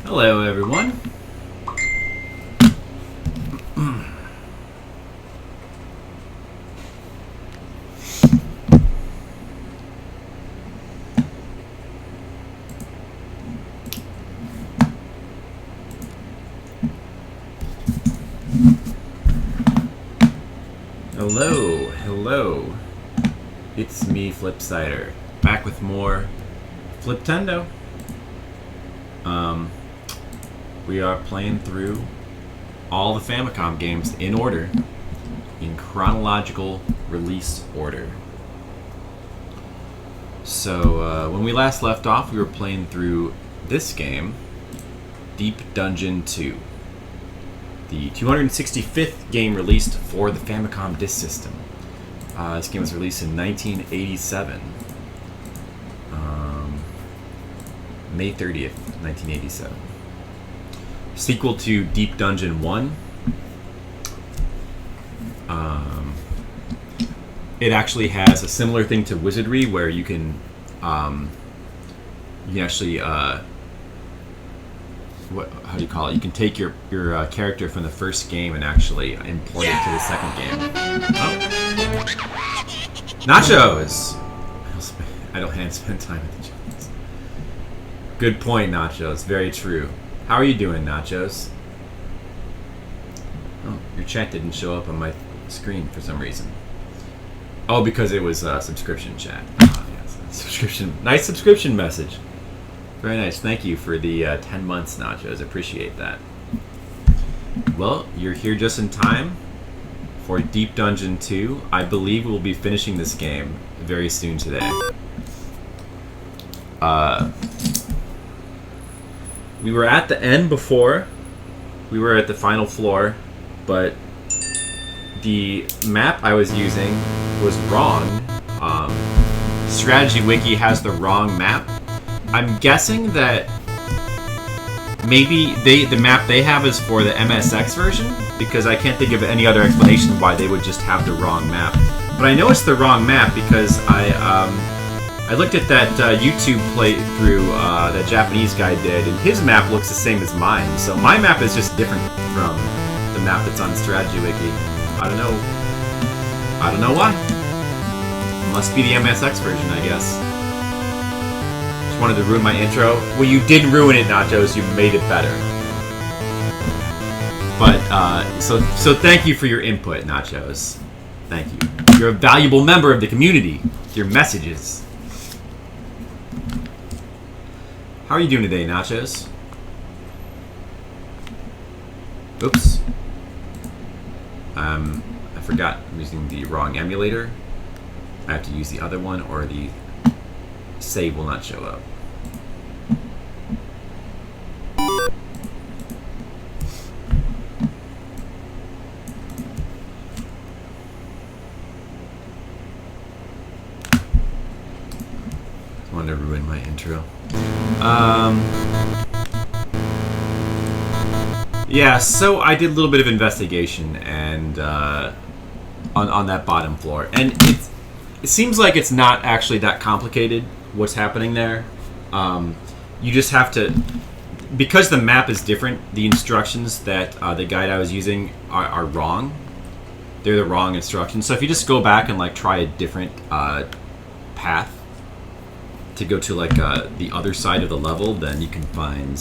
Hello, everyone. Hello. It's me, Flipsider, back with more Fliptendo. We are playing through all the Famicom games in order, in chronological release order. So when we last left off, we were playing through this game, Deep Dungeon 2, the 265th game released for the Famicom Disk System. This game was released in 1987, May 30th, 1987. Sequel to Deep Dungeon 1. It actually has a similar thing to Wizardry, where you can actually how do you call it? You can take your character from the first game and actually import it to the second game. Oh. Nachos! I don't spend time with the Jones. Good point, Nachos. Very true. How are you doing, Nachos? Oh, your chat didn't show up on my screen for some reason. Oh, because it was a subscription chat. Oh, yes, subscription. Nice subscription message. Very nice. Thank you for the 10 months, Nachos. Appreciate that. Well, you're here just in time for Deep Dungeon 2. I believe we'll be finishing this game very soon today. We were at the end before. We were at the final floor, but the map I was using was wrong. Strategy Wiki has the wrong map. I'm guessing that maybe the map they have is for the MSX version, because I can't think of any other explanation why they would just have the wrong map. But I know it's the wrong map because I looked at that YouTube playthrough that Japanese guy did, and his map looks the same as mine. So my map is just different from the map that's on Strategy Wiki. I don't know why. Must be the MSX version, I guess. Just wanted to ruin my intro. Well, you didn't ruin it, Nachos. You made it better. But so thank you for your input, Nachos. Thank you. You're a valuable member of the community. Your messages. How are you doing today, Nachos? Oops. I forgot I'm using the wrong emulator. I have to use the other one, or the save will not show up. I wanted to ruin my intro. Yeah, so I did a little bit of investigation and on that bottom floor, and it seems like it's not actually that complicated what's happening there. You just have to, because the map is different, the instructions that the guide I was using are wrong. They're the wrong instructions. So if you just go back and like try a different path to go to like the other side of the level, then you can find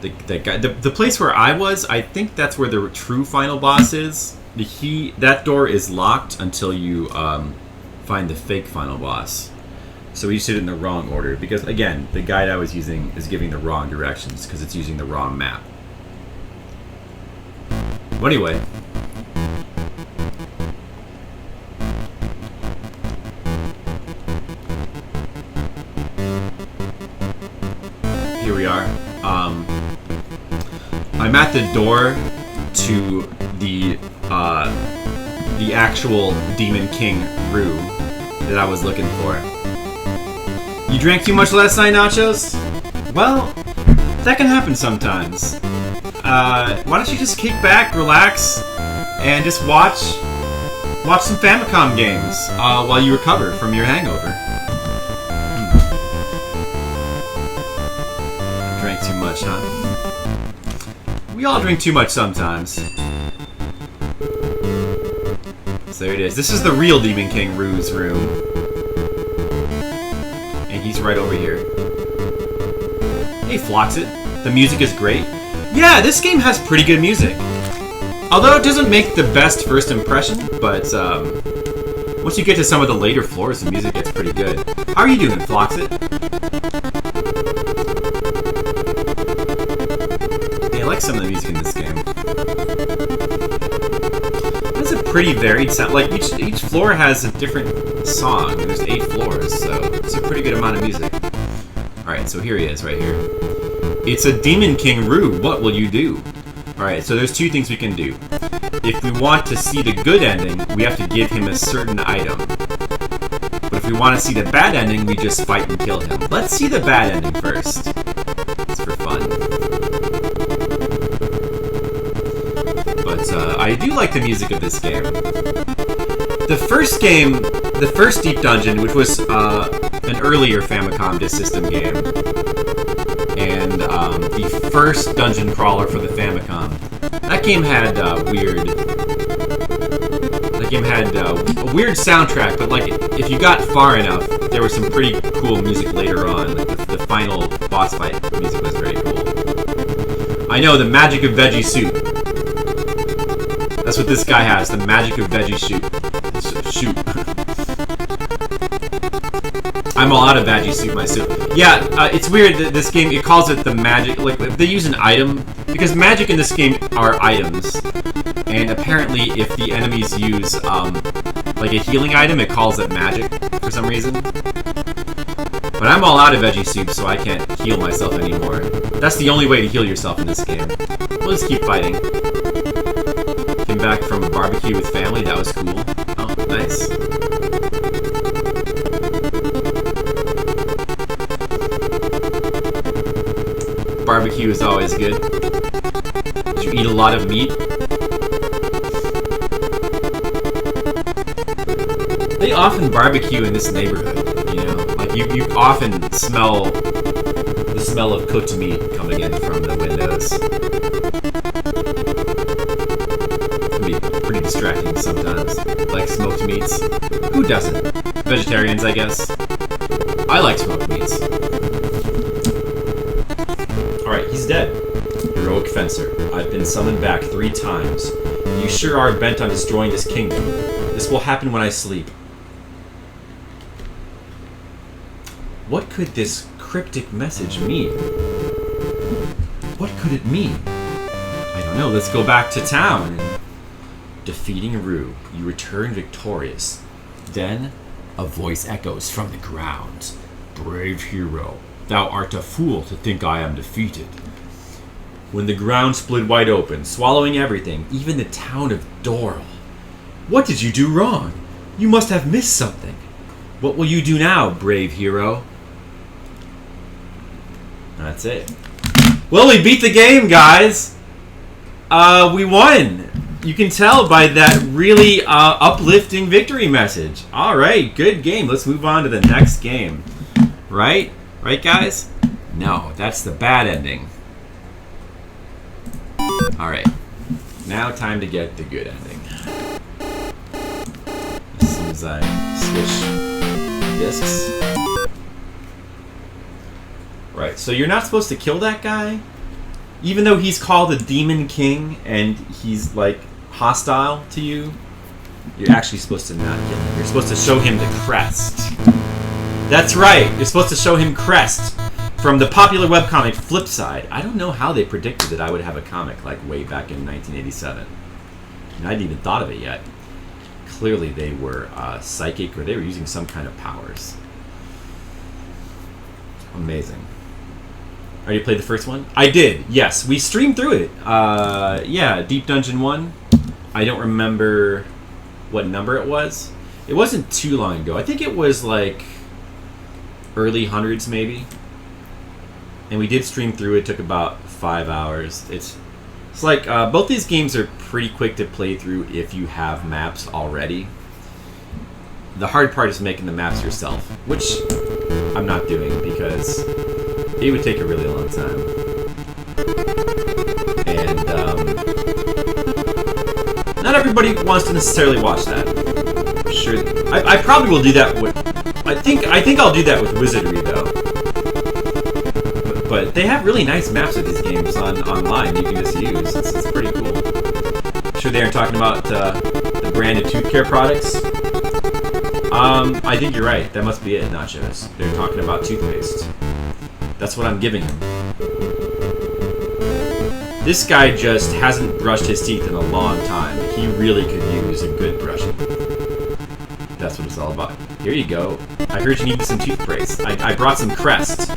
the place where I was. I think that's where the true final boss is. That door is locked until you find the fake final boss. So we just did it in the wrong order because, again, the guide I was using is giving the wrong directions because it's using the wrong map. Well, anyway. Here we are. I'm at the door to the actual Demon King room that I was looking for. You drank too much last night, Nachos? Well, that can happen sometimes. Why don't you just kick back, relax, and just watch some Famicom games while you recover from your hangover. Drank too much, huh? We all drink too much sometimes. So there it is. This is the real Demon King Rue's room. And he's right over here. Hey, Floxit. The music is great. Yeah, this game has pretty good music. Although it doesn't make the best first impression, but once you get to some of the later floors, the music gets pretty good. How are you doing, Floxit? I like some of the music in this game. It's a pretty varied sound. Like each floor has a different song. There's 8 floors, so it's a pretty good amount of music. Alright, so here he is, right here. It's a Demon King Rue. What will you do? Alright, so there's 2 things we can do. If we want to see the good ending, we have to give him a certain item. But if we want to see the bad ending, we just fight and kill him. Let's see the bad ending first. It's for fun. But I do like the music of this game. The first game, the first Deep Dungeon, which was an earlier Famicom Disk System game, and the first dungeon crawler for the Famicom, that game had a weird soundtrack, but like if you got far enough, there was some pretty cool music later on. Like the final boss fight music was very cool. I know, the magic of veggie soup. That's what this guy has, the magic of veggie soup. Shoot. I'm all out of veggie soup myself. Yeah, it's weird that this game, it calls it the magic, like if they use an item, because magic in this game are items, and apparently if the enemies use like a healing item, it calls it magic for some reason. But I'm all out of veggie soup, so I can't heal myself anymore. That's the only way to heal yourself in this game. We'll just keep fighting. Came back from a barbecue with family, that was cool. Oh, nice. Barbecue is always good. Did you eat a lot of meat? They often barbecue in this neighborhood, you know? Like, you often smell the smell of cooked meat coming in from the windows. It can be pretty distracting sometimes. Like smoked meats. Who doesn't? Vegetarians, I guess. I like smoked meats. Alright, he's dead. Heroic Fencer. I've been summoned back 3 times. You sure are bent on destroying this kingdom. This will happen when I sleep. What could this cryptic message mean? What could it mean? I No, let's go back to town. Defeating Rue, you return victorious. Then, a voice echoes from the ground. Brave hero, thou art a fool to think I am defeated. When the ground split wide open, swallowing everything, even the town of Doral. What did you do wrong? You must have missed something. What will you do now, brave hero? That's it. Well, we beat the game, guys. We won. You can tell by that really uplifting victory message. All right, good game. Let's move on to the next game. Right? Right, guys? No, that's the bad ending. All right. Now time to get the good ending. As soon as I switch discs. Right, so you're not supposed to kill that guy? Even though he's called a Demon King and he's, like, hostile to you, you're actually supposed to not kill him. You're supposed to show him the crest. That's right, you're supposed to show him Crest from the popular webcomic Flipside. I don't know how they predicted that I would have a comic, like, way back in 1987. And I hadn't even thought of it yet. Clearly they were psychic, or they were using some kind of powers. Amazing. Already played the first one? I did, yes. We streamed through it. Yeah, Deep Dungeon 1. I don't remember what number it was. It wasn't too long ago. I think it was like early hundreds, maybe. And we did stream through it. It took about 5 hours. It's like both these games are pretty quick to play through if you have maps already. The hard part is making the maps yourself, which I'm not doing because it would take a really long time. And not everybody wants to necessarily watch that. Sure, I probably will do that with. I think I'll do that with Wizardry though. But they have really nice maps of these games online. You can just use. It's pretty cool. Sure, they aren't talking about the branded tooth care products. I think you're right. That must be it, Nachos. They're talking about toothpaste. That's what I'm giving him. This guy just hasn't brushed his teeth in a long time. He really could use a good brushing. That's what it's all about. Here you go. I heard you needed some toothpaste. I brought some Crest.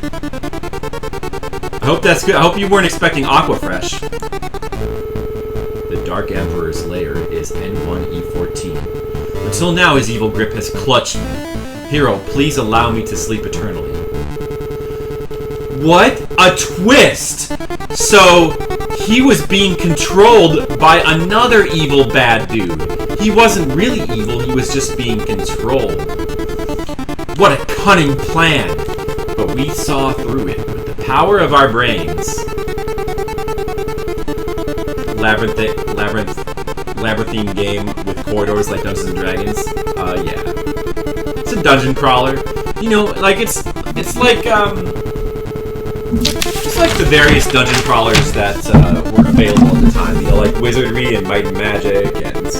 I hope that's good. I hope you weren't expecting Aquafresh. The Dark Emperor's lair is N1E14. Until now, his evil grip has clutched me. Hero, please allow me to sleep eternally. What a twist! So, he was being controlled by another evil bad dude. He wasn't really evil, he was just being controlled. What a cunning plan! But we saw through it with the power of our brains. Labyrinthine game with corridors like Dungeons and Dragons. Yeah. It's a dungeon crawler. You know, like it's like the various dungeon crawlers that were available at the time. You know, like Wizardry and Might and Magic and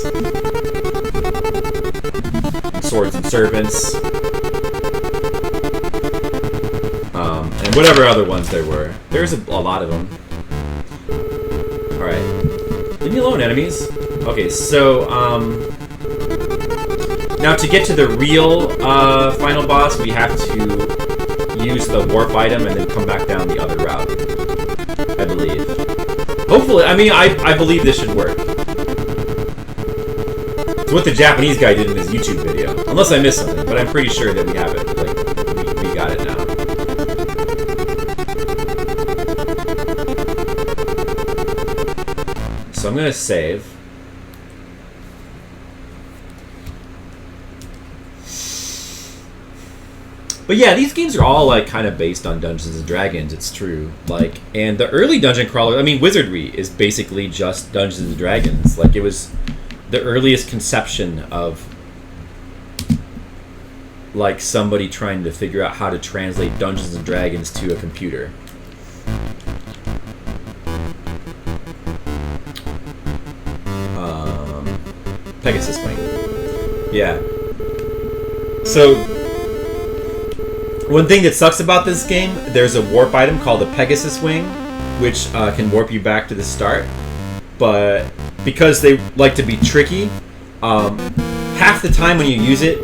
Swords and Serpents. And whatever other ones there were. There's a lot of them. Alright. Leave me alone, enemies. Okay, so, now to get to the real final boss, we have to use the warp item and then come back down the other route. I believe. Hopefully, I mean, I believe this should work. It's what the Japanese guy did in his YouTube video. Unless I missed something, but I'm pretty sure that we have it. Like, we got it now. So I'm gonna save. But yeah, these games are all like kind of based on Dungeons and Dragons. It's true. Like, and the early dungeon crawler. I mean, Wizardry is basically just Dungeons and Dragons. Like, it was the earliest conception of like somebody trying to figure out how to translate Dungeons and Dragons to a computer. Pegasus Wing. Yeah. So, one thing that sucks about this game, there's a warp item called the Pegasus Wing, which can warp you back to the start. but because they like to be tricky, half the time when you use it,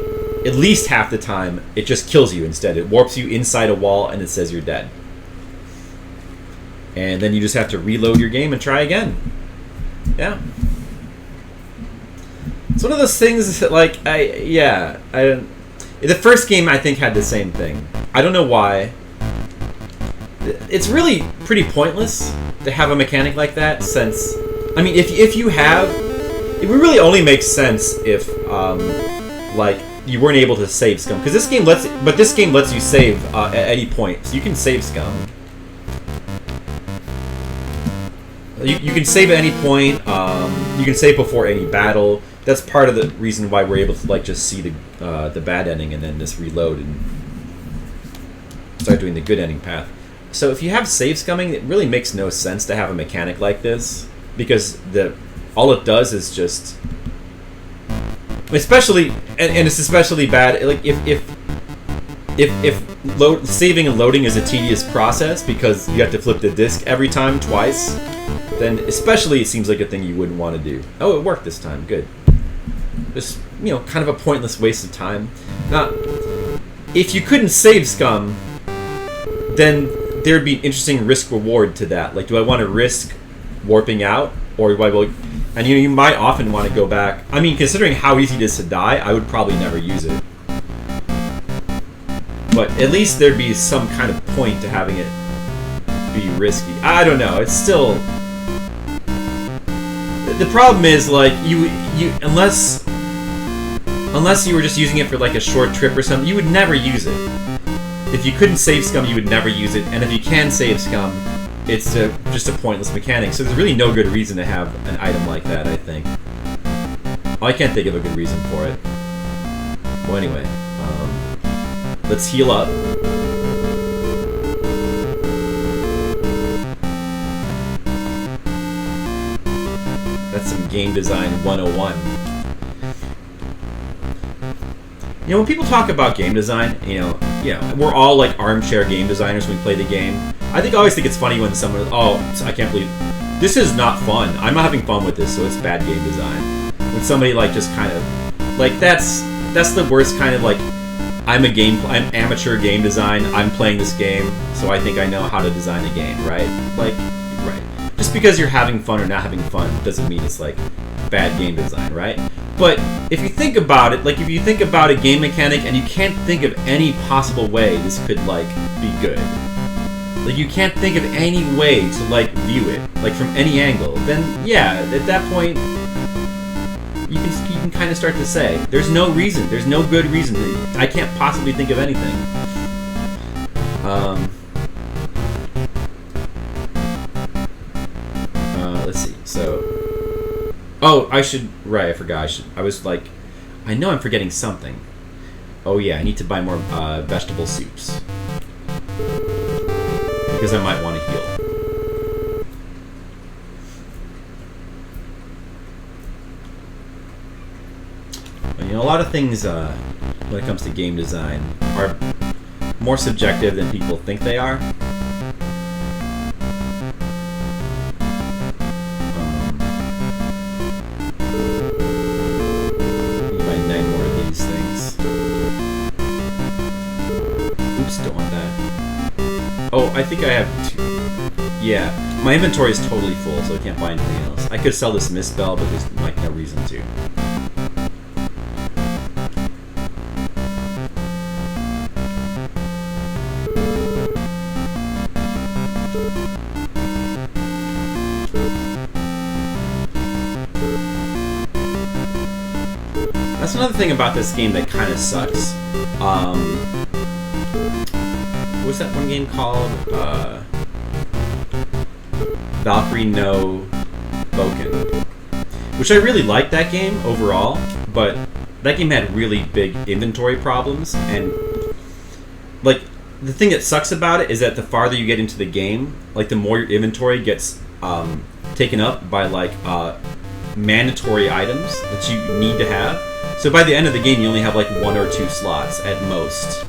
at least half the time, it just kills you instead. It warps you inside a wall and it says you're dead. And then you just have to reload your game and try again. Yeah. It's one of those things that, like, the first game I think had the same thing. I don't know why. It's really pretty pointless to have a mechanic like that, since, I mean, if you have, it really only makes sense if, like, you weren't able to save scum, because this game lets you save at any point, so you can save scum. You can save at any point. You can save before any battle. That's part of the reason why we're able to, like, just see the bad ending and then just reload and start doing the good ending path. So if you have save scumming, it really makes no sense to have a mechanic like this, because all it does is just, especially, and it's especially bad, like, if saving and loading is a tedious process because you have to flip the disc every time twice, then especially it seems like a thing you wouldn't want to do. Oh, it worked this time. Good. Just, kind of a pointless waste of time. Now, if you couldn't save scum, then there'd be an interesting risk-reward to that. Like, do I want to risk warping out, or do I? And you might often want to go back. I mean, considering how easy it is to die, I would probably never use it. But at least there'd be some kind of point to having it be risky. I don't know. It's still. The problem is, like, unless you were just using it for, like, a short trip or something, you would never use it. If you couldn't save scum, you would never use it, and if you can save scum, it's just a pointless mechanic. So there's really no good reason to have an item like that, I think. Oh, I can't think of a good reason for it. Well, anyway, let's heal up. That's some game design 101. When people talk about game design, we're all, like, armchair game designers when we play the game. I always think it's funny when someone, I can't believe, this is not fun. I'm not having fun with this, so it's bad game design. When somebody, like, just kind of, like, that's the worst kind of, like, I'm amateur game design, I'm playing this game, so I think I know how to design a game, right? Like, right. Just because you're having fun or not having fun doesn't mean it's, like, bad game design, right? But if you think about it, like, if you think about a game mechanic and you can't think of any possible way this could, like, be good, like, you can't think of any way to, like, view it, like, from any angle, then, yeah, at that point, you can kind of start to say, there's no reason, there's no good reason, I can't possibly think of anything. Let's see, so... Oh, I forgot. I was like, I know I'm forgetting something. Oh yeah, I need to buy more vegetable soups. Because I might want to heal. But, a lot of things when it comes to game design are more subjective than people think they are. Oh, I think I have 2. Yeah, my inventory is totally full, so I can't buy anything else. I could sell this misspell, but there's, like, no reason to. That's another thing about this game that kind of sucks. What's that one game called? Valkyrie no Boken. Which I really liked that game overall, but that game had really big inventory problems, and, like, the thing that sucks about it is that the farther you get into the game, like, the more your inventory gets taken up by, like, mandatory items that you need to have. So by the end of the game, you only have, like, 1 or 2 slots at most.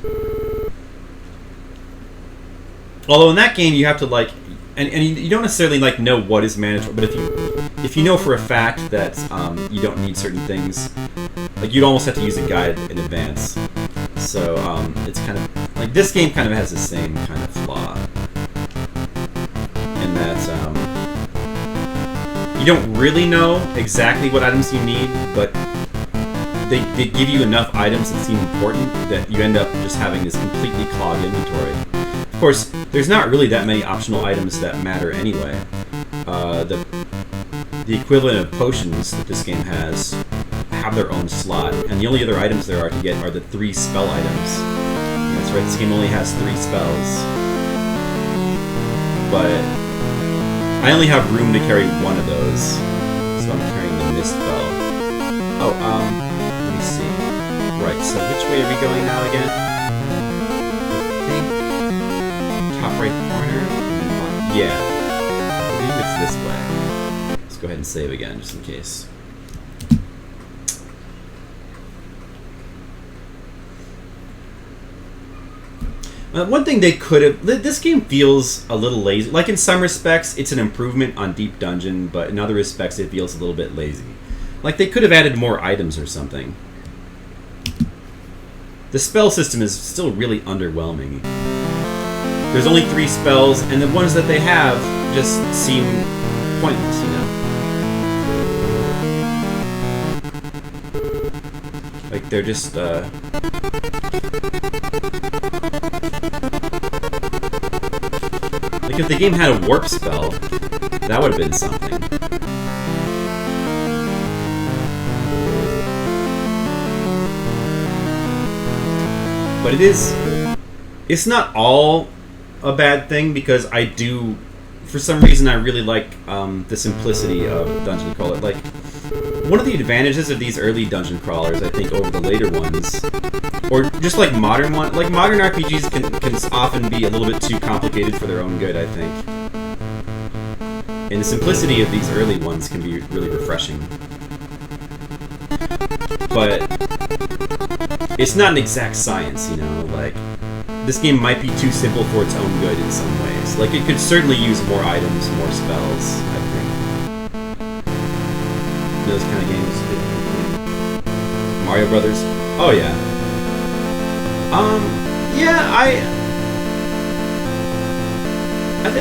Although in that game, you have to, like, and you don't necessarily like know what is mandatory, but if you know for a fact that you don't need certain things, like you'd almost have to use a guide in advance. So it's kind of like this game kind of has the same kind of flaw in that you don't really know exactly what items you need, but they give you enough items that seem important that you end up just having this completely clogged inventory. Of course, there's not really that many optional items that matter anyway. The equivalent of potions that this game has have their own slot, and the only other items there are to get are the 3 spell items. And that's right, this game only has 3 spells. But I only have room to carry one of those, so I'm carrying the Mist Bell. Oh, let me see. Right, so which way are we going now again? I think top right corner? Yeah. I believe it's this way. Let's go ahead and save again, just in case. One thing they could have... This game feels a little lazy. Like, in some respects, it's an improvement on Deep Dungeon, but in other respects, it feels a little bit lazy. Like, they could have added more items or something. The spell system is still really underwhelming. There's only 3 spells, and the ones that they have just seem pointless, you know? Like, they're just, like, if the game had a warp spell, that would have been something. But it's not all a bad thing, because I do, for some reason, I really like the simplicity of dungeon crawler. Like, one of the advantages of these early dungeon crawlers, I think, over the later ones, or just like modern RPGs can often be a little bit too complicated for their own good, I think. And the simplicity of these early ones can be really refreshing. But it's not an exact science, you know, like, this game might be too simple for its own good in some ways. Like, it could certainly use more items, more spells, I think. Those kind of games. Mario Brothers? Oh, yeah. Yeah,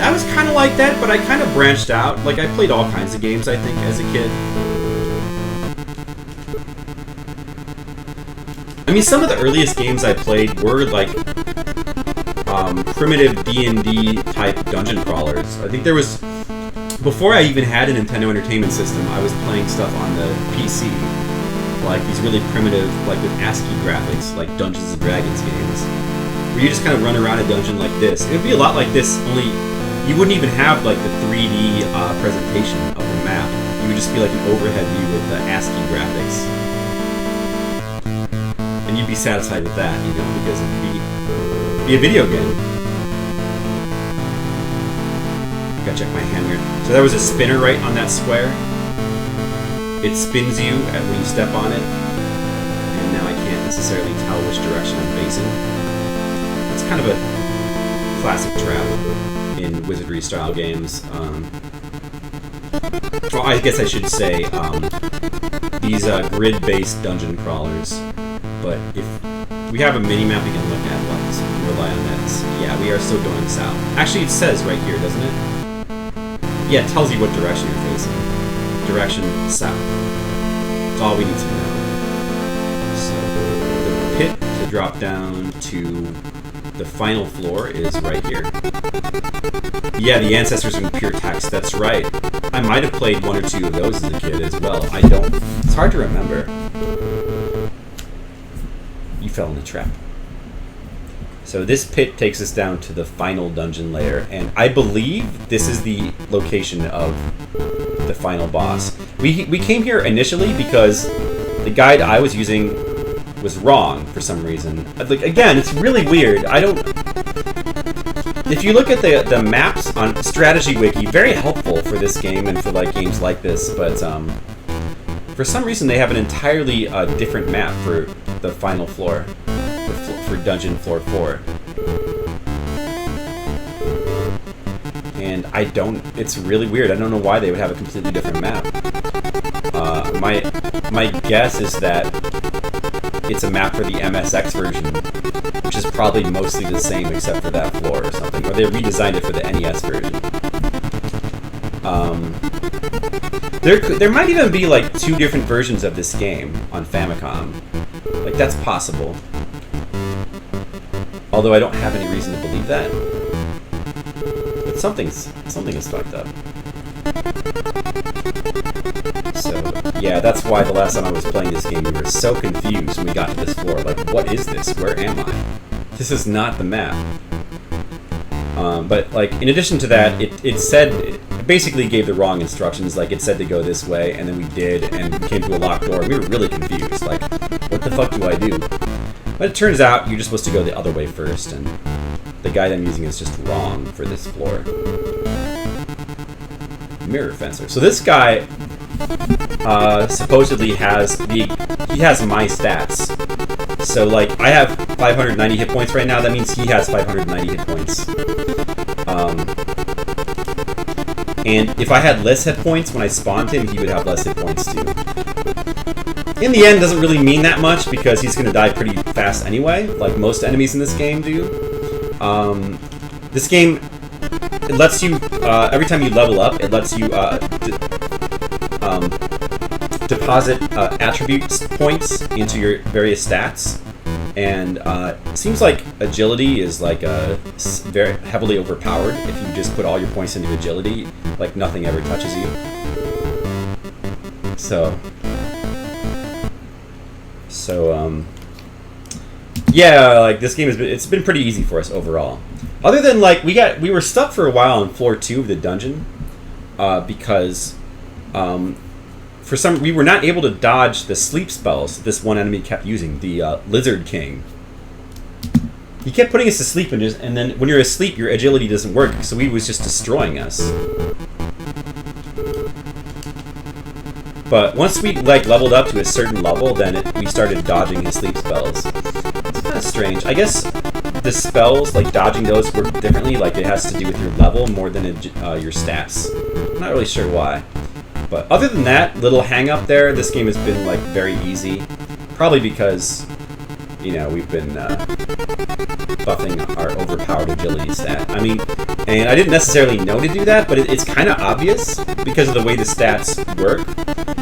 I was kind of like that, but I kind of branched out. Like, I played all kinds of games, I think, as a kid. I mean, some of the earliest games I played were, like, primitive D&D type dungeon crawlers. I think there was... Before I even had a Nintendo Entertainment System, I was playing stuff on the PC. Like, these really primitive, like, with ASCII graphics, like Dungeons & Dragons games. Where you just kind of run around a dungeon like this. It would be a lot like this, only you wouldn't even have, like, the 3D presentation of the map. You would just be like an overhead view with the ASCII graphics. And you'd be satisfied with that, you know, because it'd be a video game. Gotta check my hand here. So there was a spinner right on that square. It spins you when you step on it. And now I can't necessarily tell which direction I'm facing. It's kind of a classic trap in wizardry-style games. Well, I guess I should say these grid-based dungeon crawlers. But if we have a mini-map we can look at, let's rely on that. Yeah, we are still going south. Actually, it says right here, doesn't it? Yeah, it tells you what direction you're facing. Direction south. That's all we need to know. So, the pit to drop down to the final floor is right here. Yeah, the ancestors in pure text, that's right. I might have played 1 or 2 of those as a kid as well. I don't... It's hard to remember. You fell in the trap. So this pit takes us down to the final dungeon layer, and I believe this is the location of the final boss. We came here initially because the guide I was using was wrong for some reason. Like, again, it's really weird. I don't... If you look at the maps on Strategy Wiki, very helpful for this game and for like games like this, but for some reason they have an entirely different map for the final floor. For dungeon floor 4. and I don't. It's really weird. I don't know why they would have a completely different map. My guess is that it's a map for the MSX version, which is probably mostly the same except for that floor or something, or they redesigned it for the NES version. There might even be like 2 different versions of this game on Famicom. Like, that's possible. Although I don't have any reason to believe that. But something is fucked up. So, yeah, that's why the last time I was playing this game, we were so confused when we got to this floor. Like, what is this? Where am I? This is not the map. But, like, in addition to that, it said... It basically gave the wrong instructions. Like, it said to go this way, and then we did, and we came to a locked door. We were really confused. Like, what the fuck do I do? But it turns out you're just supposed to go the other way first, and the guide I'm using is just wrong for this floor. Mirror fencer. So this guy supposedly has he has my stats. So like I have 590 hit points right now. That means he has 590 hit points. And if I had less hit points when I spawned him, he would have less hit points too. In the end, doesn't really mean that much because he's going to die pretty fast anyway, like most enemies in this game do. This game, it lets you, every time you level up, it lets you deposit attributes points into your various stats. And it seems like agility is like very heavily overpowered. If you just put all your points into agility, like nothing ever touches you. So yeah, like this game it's been pretty easy for us overall. Other than like we were stuck for a while on floor 2 of the dungeon because for some we were not able to dodge the sleep spells this one enemy kept using, the Lizard King. He kept putting us to sleep and then when you're asleep your agility doesn't work, so he was just destroying us. But once we like leveled up to a certain level, then we started dodging his sleep spells. It's kind of strange. I guess the spells, like dodging those, work differently. Like it has to do with your level more than your stats. I'm not really sure why. But other than that little hang up there, this game has been like very easy. Probably because, you know, we've been buffing our overpowered agility stat. I mean, and I didn't necessarily know to do that, but it's kind of obvious because of the way the stats work.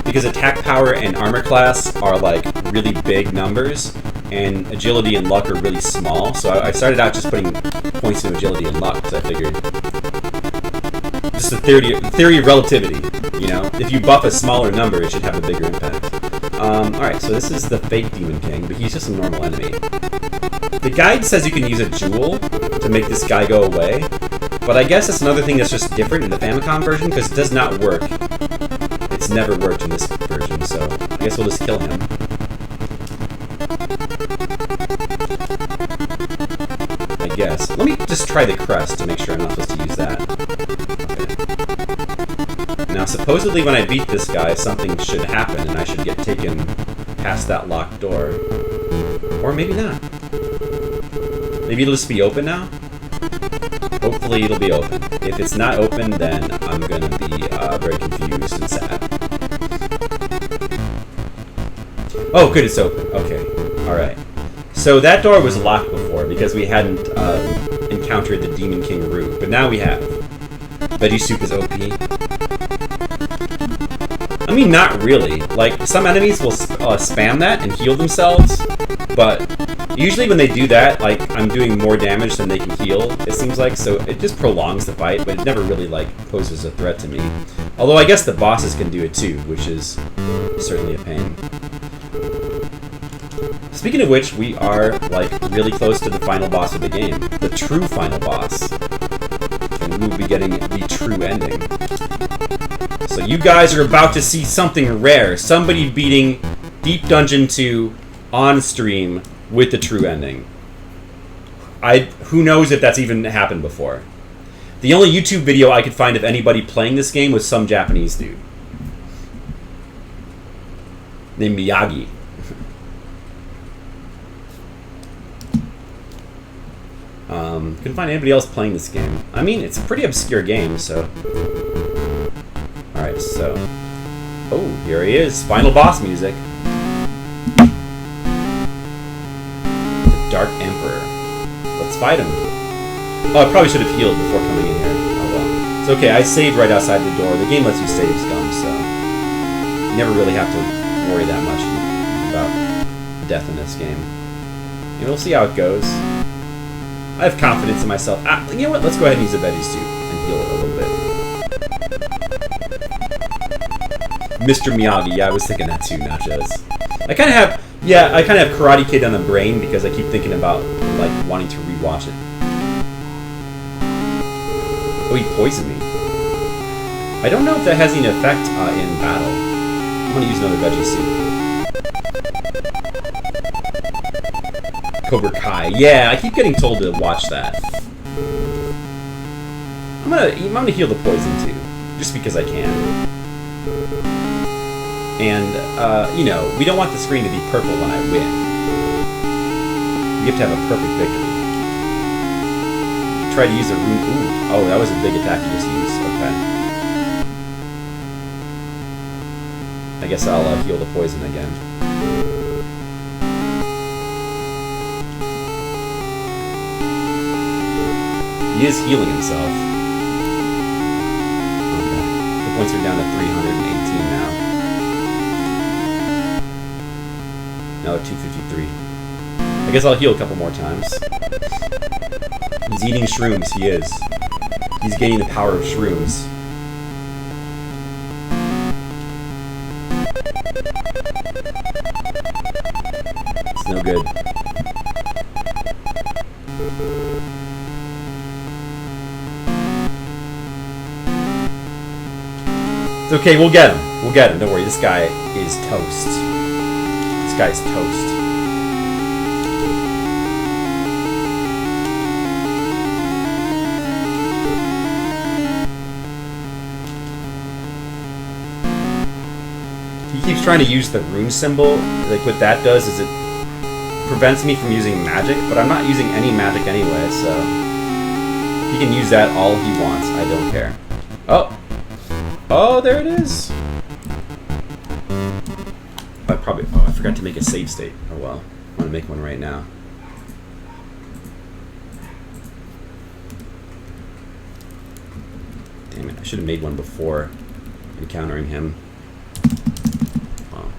Because attack power and armor class are like really big numbers, and agility and luck are really small. So I started out just putting points in agility and luck because I figured just the theory of relativity. You know, if you buff a smaller number, it should have a bigger impact. All right, so this is the fake Demon King, but he's just a normal enemy. The guide says you can use a jewel to make this guy go away, but I guess that's another thing that's just different in the Famicom version because it does not work. It's never worked in this version, so I guess we'll just kill him. I guess. Let me just try the crest to make sure I'm not supposed to use that. Okay. Now, supposedly when I beat this guy, something should happen, and I should get taken past that locked door. Or maybe not. Maybe it'll just be open now? Hopefully it'll be open. If it's not open, then I'm gonna be very confused and sad. Oh, good, it's open. Okay, alright. So that door was locked before because we hadn't encountered the Demon King route, but now we have. Veggie Soup is OP. I mean, not really. Like, some enemies will spam that and heal themselves, but usually when they do that, like, I'm doing more damage than they can heal, it seems like, so it just prolongs the fight, but it never really, like, poses a threat to me. Although I guess the bosses can do it too, which is certainly a pain. Speaking of which, we are, like, really close to the final boss of the game. The true final boss. And we will be getting the true ending. So you guys are about to see something rare. Somebody beating Deep Dungeon 2 on stream with the true ending. Who knows if that's even happened before. The only YouTube video I could find of anybody playing this game was some Japanese dude named Miyagi. Couldn't find anybody else playing this game. I mean, it's a pretty obscure game, so... Alright, so... Oh, here he is. Final boss music. The Dark Emperor. Let's fight him. Oh, I probably should have healed before coming in here. Oh well. It's okay, I saved right outside the door. The game lets you save, Scum, so... You never really have to worry that much about death in this game. And we'll see how it goes. I have confidence in myself. You know what? Let's go ahead and use a veggie soup and heal it a little bit. Mr. Miyagi, yeah, I was thinking that too, Nachos. I kind of have Karate Kid on the brain because I keep thinking about, like, wanting to rewatch it. Oh, he poisoned me. I don't know if that has any effect in battle. I'm gonna use another veggie soup. Cobra Kai. Yeah, I keep getting told to watch that. I'm gonna heal the poison too, just because I can. And you know, we don't want the screen to be purple when I win. You have to have a perfect victory. Try to use a rune. Ooh, oh, that was a big attack you just used. Okay. I guess I'll heal the poison again. He is healing himself. Okay. The points are down to 318 now. Now they're 253. I guess I'll heal a couple more times. He's eating shrooms, he is. He's gaining the power of shrooms. It's no good. It's okay, we'll get him. We'll get him, don't worry. This guy is toast. This guy's toast. He keeps trying to use the rune symbol. Like, what that does is it prevents me from using magic, but I'm not using any magic anyway, so he can use that all he wants. I don't care. Oh! Oh, there it is! I forgot to make a save state. Oh well. I'm gonna make one right now. Damn it, I should have made one before encountering him. Wow.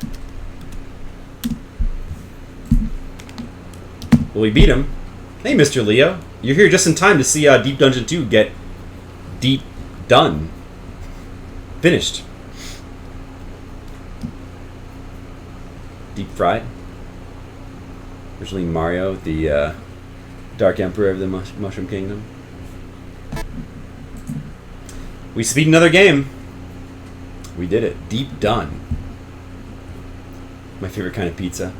Well, we beat him. Hey, Mr. Leo. You're here just in time to see Deep Dungeon 2 get deep done. Finished. Deep fried. Originally Mario, the Dark Emperor of the Mushroom Kingdom. We speed another game. We did it. Deep done. My favorite kind of pizza.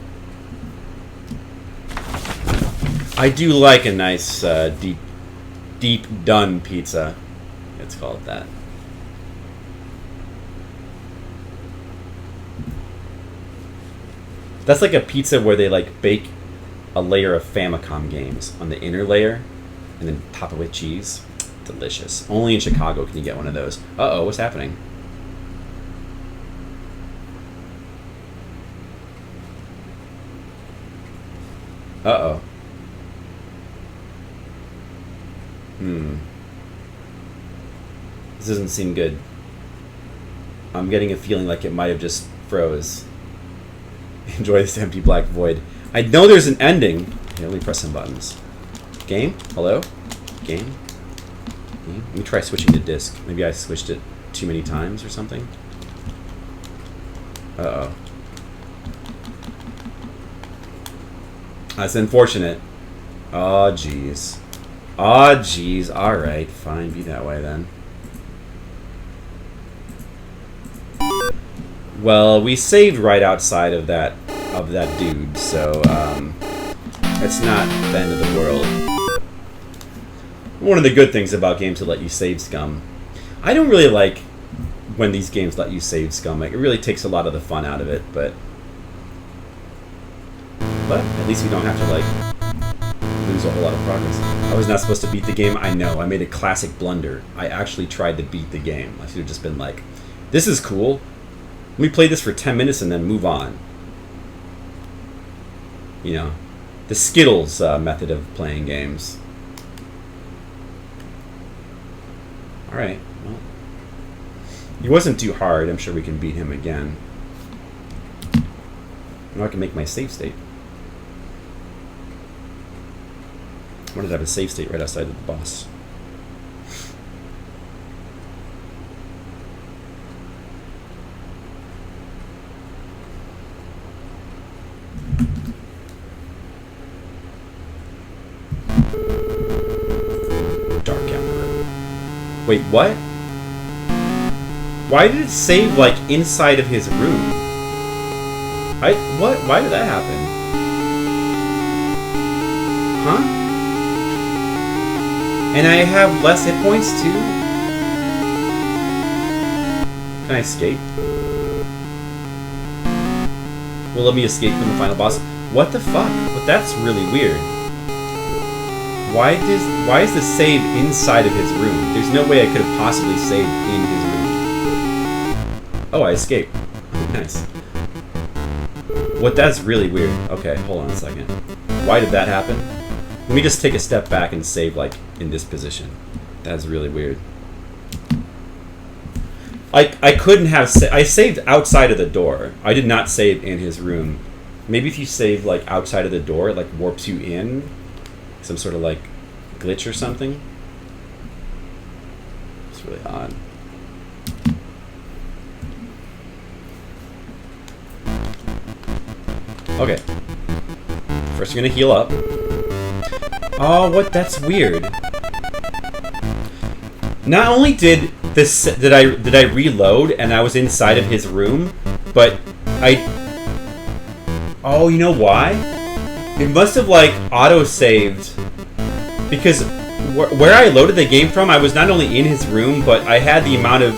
I do like a nice deep done pizza. Let's call it that. That's like a pizza where they like bake a layer of Famicom games on the inner layer and then top it with cheese. Delicious. Only in Chicago can you get one of those. Uh-oh, what's happening? Uh-oh. This doesn't seem good. I'm getting a feeling like it might have just froze. Enjoy this empty black void. I know there's an ending. Okay, let me press some buttons. Game? Hello? Game? Let me try switching to disc. Maybe I switched it too many times or something. Uh-oh. That's unfortunate. Oh, jeez. Oh, jeez. Alright, fine. Be that way, then. Well, we saved right outside of that dude, so, it's not the end of the world. One of the good things about games that let you save, Scum. I don't really like when these games let you save, Scum. Like, it really takes a lot of the fun out of it, but at least we don't have to, like, lose lose a whole lot of progress. I was not supposed to beat the game. I know. I made a classic blunder. I actually tried to beat the game. I should have just been like, this is cool. Let me play this for 10 minutes and then move on. You know, the Skittles method of playing games. Alright, well. He wasn't too hard. I'm sure we can beat him again. Now I can make my save state. I wanted to have a save state right outside of the boss. Dark Emperor. Wait, what? Why did it save, like, inside of his room? What? Why did that happen? Huh? And I have less hit points, too? Can I escape? Will let me escape from the final boss? What the fuck? But that's really weird. Why is the save inside of his room? There's no way I could have possibly saved in his room. Oh, I escaped. Nice. What? That's really weird. Okay, hold on a second. Why did that happen? Let me just take a step back and save, like, in this position. That's really weird. I couldn't have... I saved outside of the door. I did not save in his room. Maybe if you save, like, outside of the door, it, like, warps you in. Some sort of, like, glitch or something. It's really odd. Okay. First, you're gonna heal up. Oh, what? That's weird. Not only did I reload and I was inside of his room, but oh, you know why? It must have, like, auto-saved, because where I loaded the game from, I was not only in his room, but I had the amount of...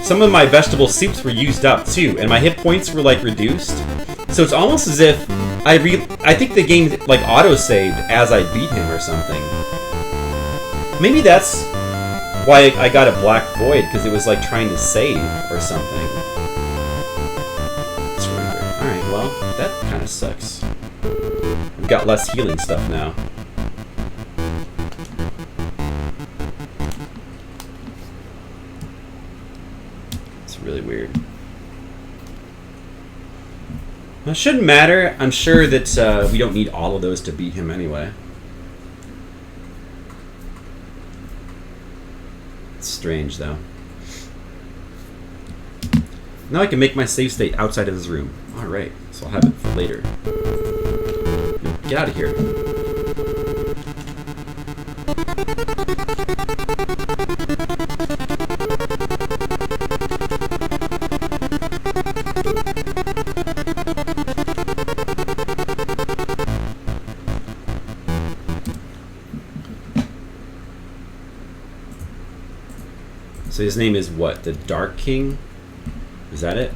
Some of my vegetable soups were used up, too, and my hit points were, like, reduced. So it's almost as if I think the game, like, auto-saved as I beat him or something. Maybe that's why I got a black void, because it was, like, trying to save or something. Surrender. Alright, well, that kind of sucks. I've got less healing stuff now. It's really weird. Well, it shouldn't matter. I'm sure that we don't need all of those to beat him anyway. It's strange, though. Now I can make my save state outside of his room. Alright, so I'll have it for later. Get out of here. So his name is what? The Dark King? Is that it?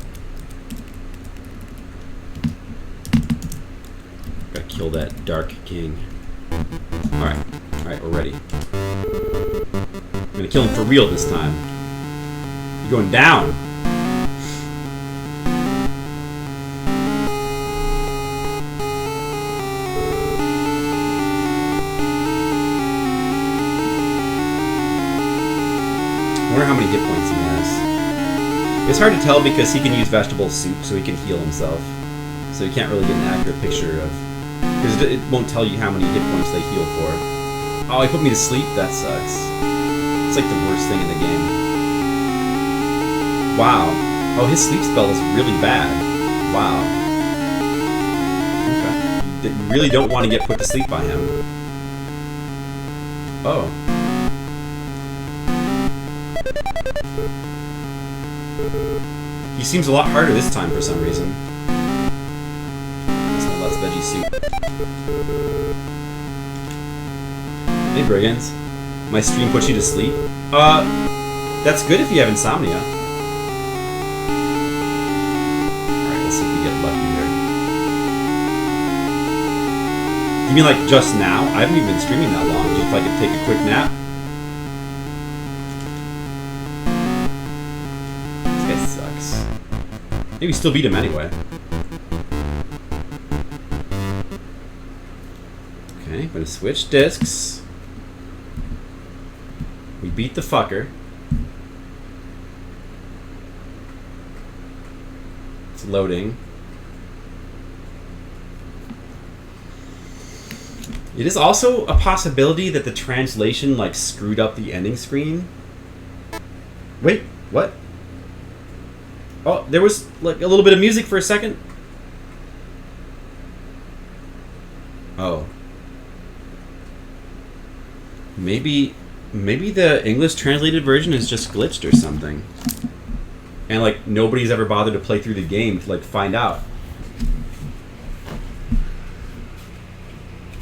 Gotta kill that Dark King. Alright. Alright, we're ready. I'm gonna kill him for real this time. You're going down! I wonder how many hit points he has. It's hard to tell because he can use vegetable soup so he can heal himself. So you can't really get an accurate picture of... Because it won't tell you how many hit points they heal for. Oh, he put me to sleep? That sucks. It's like the worst thing in the game. Wow. Oh, his sleep spell is really bad. Wow. Okay. You really don't want to get put to sleep by him. Oh. He seems a lot harder this time for some reason. That's my last veggie soup. Hey, Brigands. My stream puts you to sleep? That's good if you have insomnia. Alright, let's see if we get lucky here. You mean like just now? I haven't even been streaming that long. Just if I could take a quick nap. This guy sucks. Maybe we still beat him anyway. Okay, I'm gonna switch discs. We beat the fucker. It's loading. It is also a possibility that the translation like screwed up the ending screen. Wait, what? Oh, there was like a little bit of music for a second. Oh. Maybe the English translated version is just glitched or something. And like nobody's ever bothered to play through the game to like find out.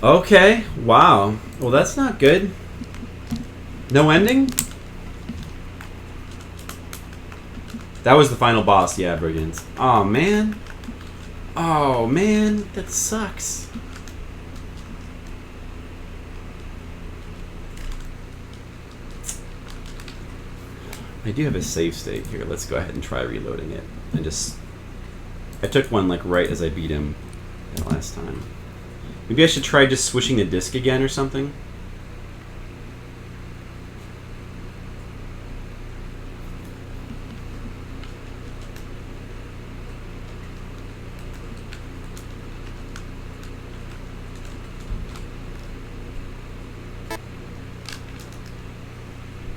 Okay, wow. Well, that's not good. No ending? That was the final boss, yeah, Brigands. Oh, man. Oh, man. That sucks. I do have a save state here. Let's go ahead and try reloading it. And just... I took one, like, right as I beat him the last time. Maybe I should try just switching the disc again or something.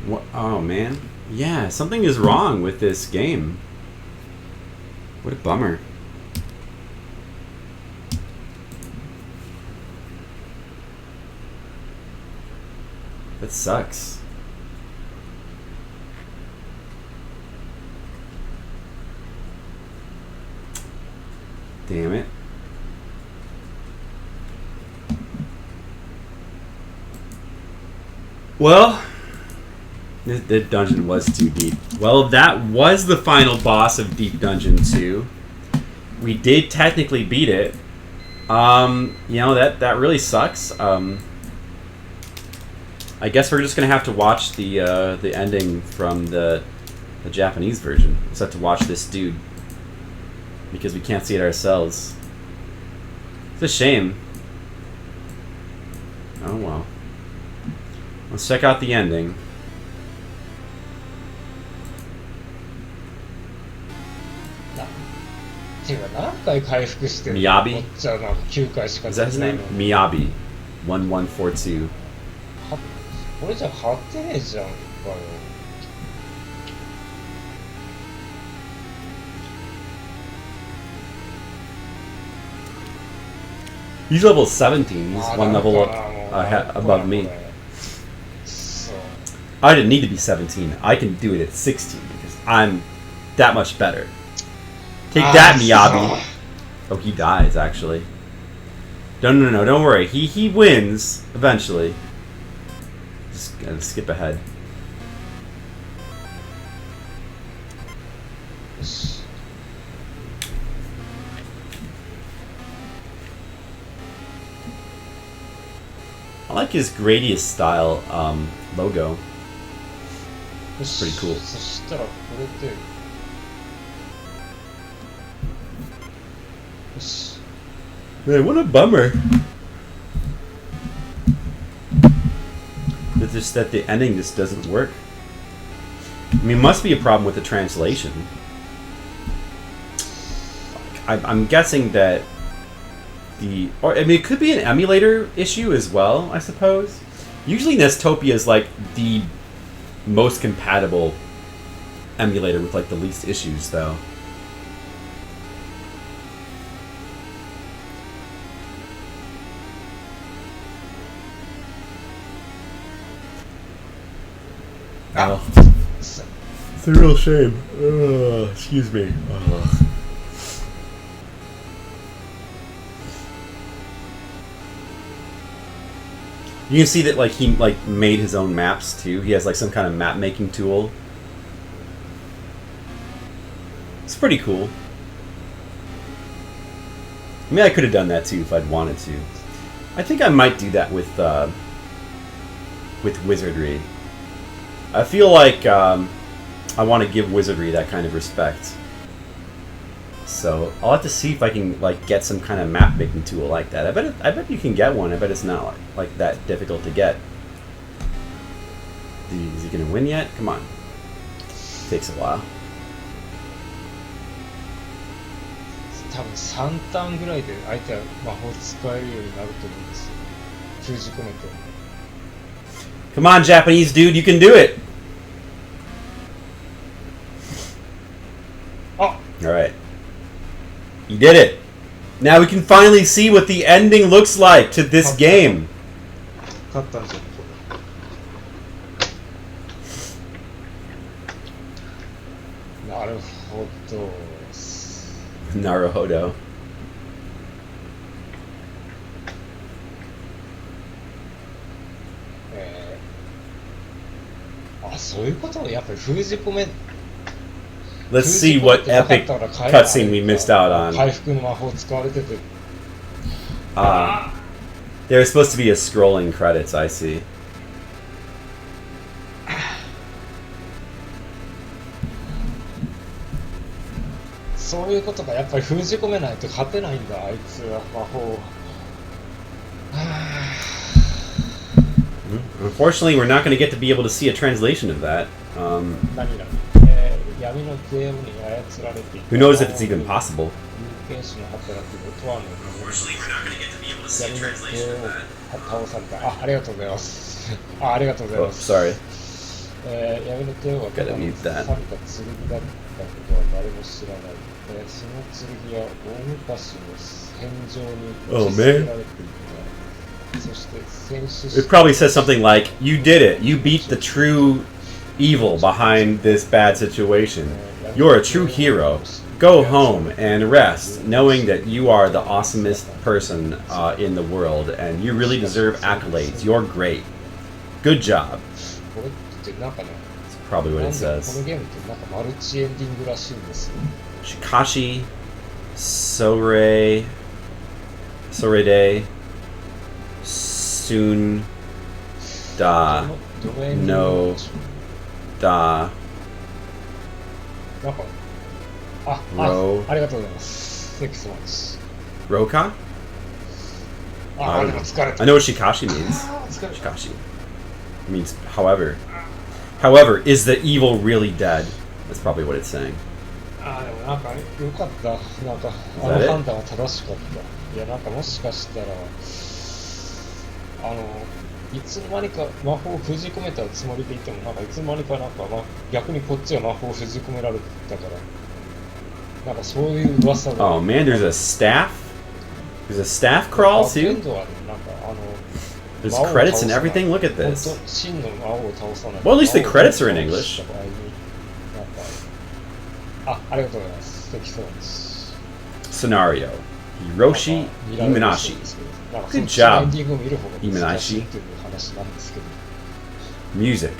What? Oh, man. Yeah, something is wrong with this game. What a bummer. That sucks. Damn it. Well, the dungeon was too deep. Well, that was the final boss of Deep Dungeon 2. We did technically beat it. You know, that really sucks. I guess we're just gonna have to watch the ending from the Japanese version. We just have to watch this dude because we can't see it ourselves. It's a shame. Oh well. Let's check out the ending. Miyabi? Is that his name? Miyabi. 1142. これじゃ勝てねえじゃんかよ。 He's level 17. He's one level above me. I didn't need to be 17. I can do it at 16 because I'm that much better. Take that, Miyabi. Oh, he dies, actually. No, don't worry. He wins eventually. Just gotta skip ahead. I like his Gradius style logo. It's pretty cool. Man, what a bummer. That the ending just doesn't work. I mean, it must be a problem with the translation. I'm guessing that it could be an emulator issue as well, I suppose. Usually Nestopia is like the most compatible emulator with like the least issues, though. Oh. It's a real shame. Excuse me. You can see that like he like made his own maps too. He has like some kind of map making tool. It's pretty cool. I mean, I could have done that too if I'd wanted to. I think I might do that with Wizardry. I feel like I want to give Wizardry that kind of respect. So I'll have to see if I can like get some kind of map making tool like that. I bet you can get one. I bet it's not like that difficult to get. Is he gonna win yet? Come on. Takes a while. 多分3ターンぐらいで相手は魔法使えるようになると思うんですよ。封じ込めて。Come on, Japanese dude, you can do it. Oh. All right. You did it. Now we can finally see what the ending looks like to this game. 勝ったんじゃん。なるほど。Naruhodo. あ、そういうことをやっぱり封じ込め。 Let's see what epic cutscene we missed out on. 回復の魔法使われてて。There's supposed to be a scrolling credits, I see. そういうことか、やっぱり封じ込めないと勝てないんだ、あいつは魔法。Unfortunately, we're not going to get to be able to see a translation of that. 何々、闇の帝王に操られていた。 Who knows if it's even possible? 有権士の働きを問わぬ。闇の帝王を倒された。あ、ありがとうございます。ありがとうございます。 Sorry. 闇の帝王はただの錆びた剣だったことは誰も知らない。その剣は大昔の戦場に打ち付けられていた。そして戦死した。 It probably says something like, "You did it. You beat the true evil behind this bad situation. You're a true hero. Go home and rest, knowing that you are the awesomest person in the world, and you really deserve accolades. You're great. Good job." これってなんかね、 That's probably what it こ says. のゲームってなんかマルチエンディングらしいんですよ。 Shikashi, Sorei, Sorede, Soon, Da, どのエンディング No, Da, なんかありがとうございます。Thank you so much. Roka? あ、でも疲れた。 I know what Shikashi means. 疲れた。 Shikashi means however. However, is the evil really dead? That's probably what it's saying. あ、でもなんかよかった。なんかあ that の it? 判断は正しかった。いや、なんかもしかしたらいつの間にか魔法を封じ込めたつもりでいても、なんかいつの間にかなんか、逆にこっちが魔法を封じ込められてたから、なんかそういう噂が。 Oh man, there's a staff? There's a staff crawl フレン too? ドはね、なんかThere's credits and everything? Look at 本 this. 当真の魔王を倒さない。 Well, at least the 魔王を credits are in 倒 English. した場合になんかありがとうございます。Thank you so much. Scenario. Hiroshi なんか Imanashi. なんか Good そっちの job. エンディングを見る方が難しいっていう話なんですけど。 Music.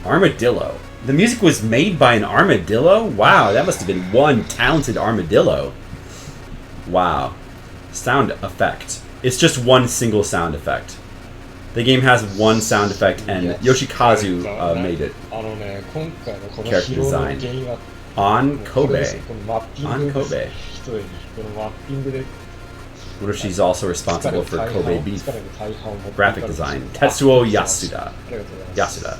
Armadillo. The music was made by an armadillo? Wow, that must have been one talented armadillo. Wow. Sound effect. It's just one single sound effect. The game has one sound effect, and Yoshikazu made it. ね、今回のこの Character 疲労の design. 原因は On これです Kobe. このマッピン On グです Kobe. 一重にこのマッピングで What if she's also responsible for Kobe beef? 疲れの大半を持ってい Graphic かれて design. あ Tetsuo あ Yasuda. りがとうございます Yasuda.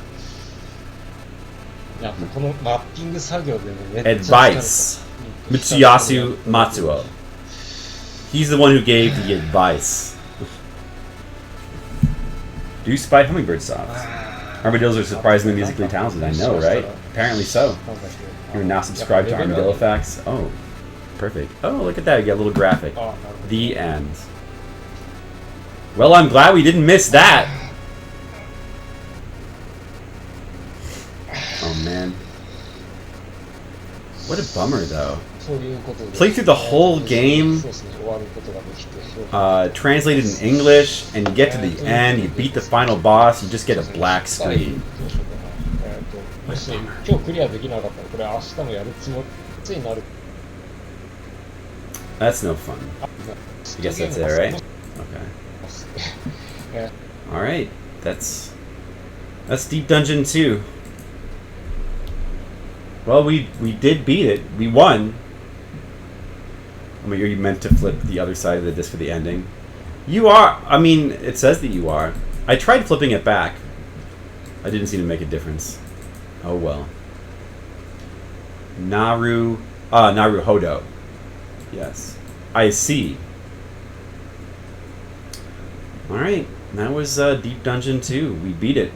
やっぱこのマッピング作業でね、めっちゃ疲れた。 Advice. Mitsuyasu Matsuo. He's the one who gave the advice. Do spy hummingbird songs. Armadillos are surprisingly musically talented, I know, right? Apparently so. You're now subscribed to Armadillo Facts. Oh, perfect. Oh, look at that. You got a little graphic. The end. Well, I'm glad we didn't miss that. Oh, man. What a bummer, though. Play through the whole game, translated in English, and you get to the end, you beat the final boss, you just get a black screen. もし今日クリアできなかったらこれ明日もやるつもりになる。 That's no fun. I guess that's it, right? Okay. ますね。All right, that's Deep Dungeon 2. Well, we did beat it. We won. I mean, are you meant to flip the other side of the disc for the ending? You are. I mean, it says that you are. I tried flipping it back. I didn't seem to make a difference. Oh well. Naruhodo. Yes. I see. Alright, that was Deep Dungeon 2. We beat it.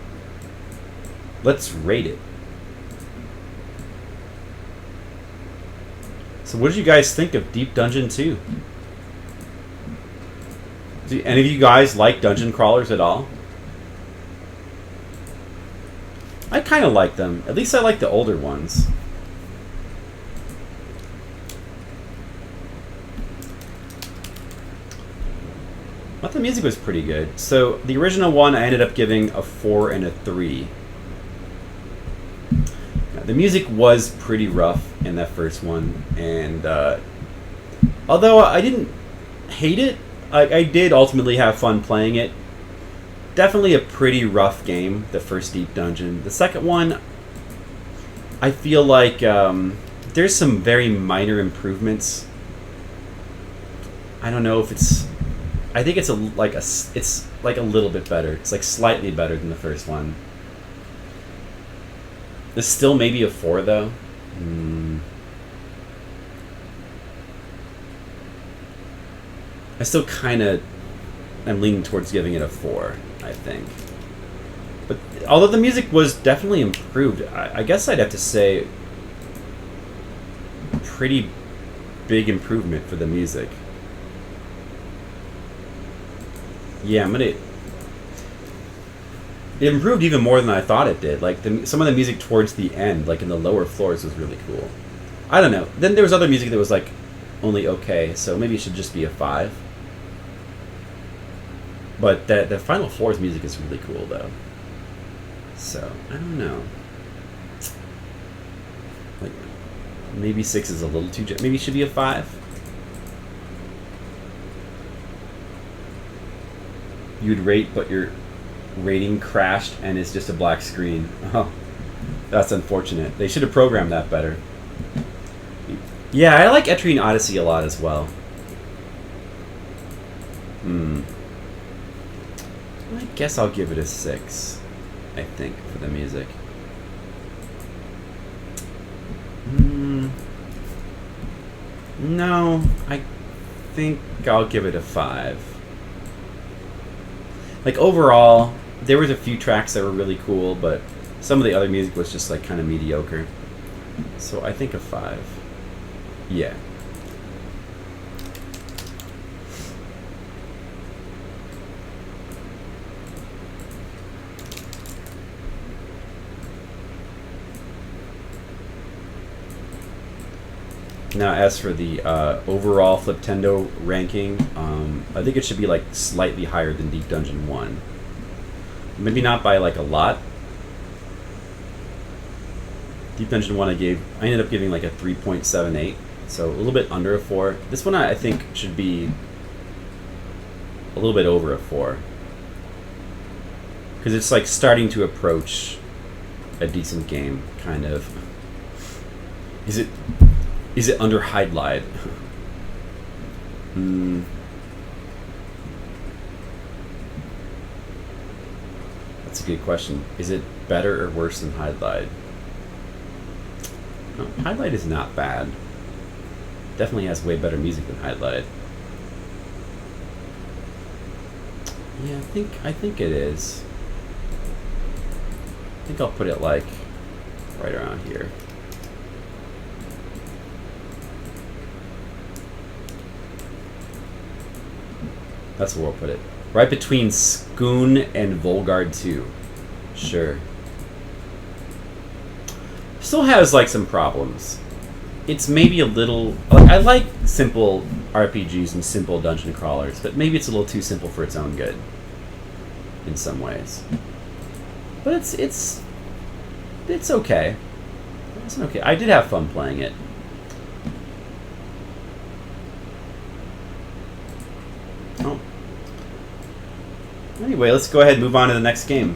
Let's rate it. So what did you guys think of Deep Dungeon 2? Do any of you guys like dungeon crawlers at all? I kind of like them. At least I like the older ones. I thought the music was pretty good. So the original one I ended up giving a 4 and a 3. Now, the music was pretty rough in that first one, and although I didn't hate it, I did ultimately have fun playing it. Definitely a pretty rough game, the first Deep Dungeon. The second one, I feel like there's some very minor improvements. I don't know if it's... I think it's like a little bit better. It's like slightly better than the first one. It's still maybe a 4 though. I still kind of am leaning towards giving it a 4, I think. But although the music was definitely improved, I guess I'd have to say pretty big improvement for the music. Yeah, it improved even more than I thought it did. Like some of the music towards the end, like in the lower floors, was really cool. I don't know. Then there was other music that was like only okay, so maybe it should just be a 5. But the final floors music is really cool though. So I don't know. Like maybe 6 is a little too. Maybe it should be a 5. You'd rate, but your rating crashed and it's just a black screen. Oh, that's unfortunate. They should have programmed that better. Yeah, I like Etrian Odyssey a lot as well. I guess I'll give it a 6, I think, for the music. No, I think I'll give it a 5. Like overall, there was a few tracks that were really cool, but some of the other music was just like kind of mediocre. So I think a 5. Yeah. Now, as for the overall Fliptendo ranking, I think it should be like slightly higher than Deep Dungeon 1. Maybe not by like a lot. Deep Dungeon 1 I ended up giving like a 3.78, so a little bit under a 4. This one I think should be a little bit over a 4. Because it's like starting to approach a decent game, kind of. Is it under Hydlide? That's a good question. Is it better or worse than Hydlide? No, Hydlide is not bad. Definitely has way better music than Hydlide. Yeah, I think it is. I think I'll put it like right around here. That's where we'll put it. Right between Skoon and Volgard 2. Sure. Still has like some problems. It's maybe a little... I like simple RPGs and simple dungeon crawlers, but maybe it's a little too simple for its own good. In some ways. But it's okay. It's okay. I did have fun playing it. Anyway, let's go ahead and move on to the next game.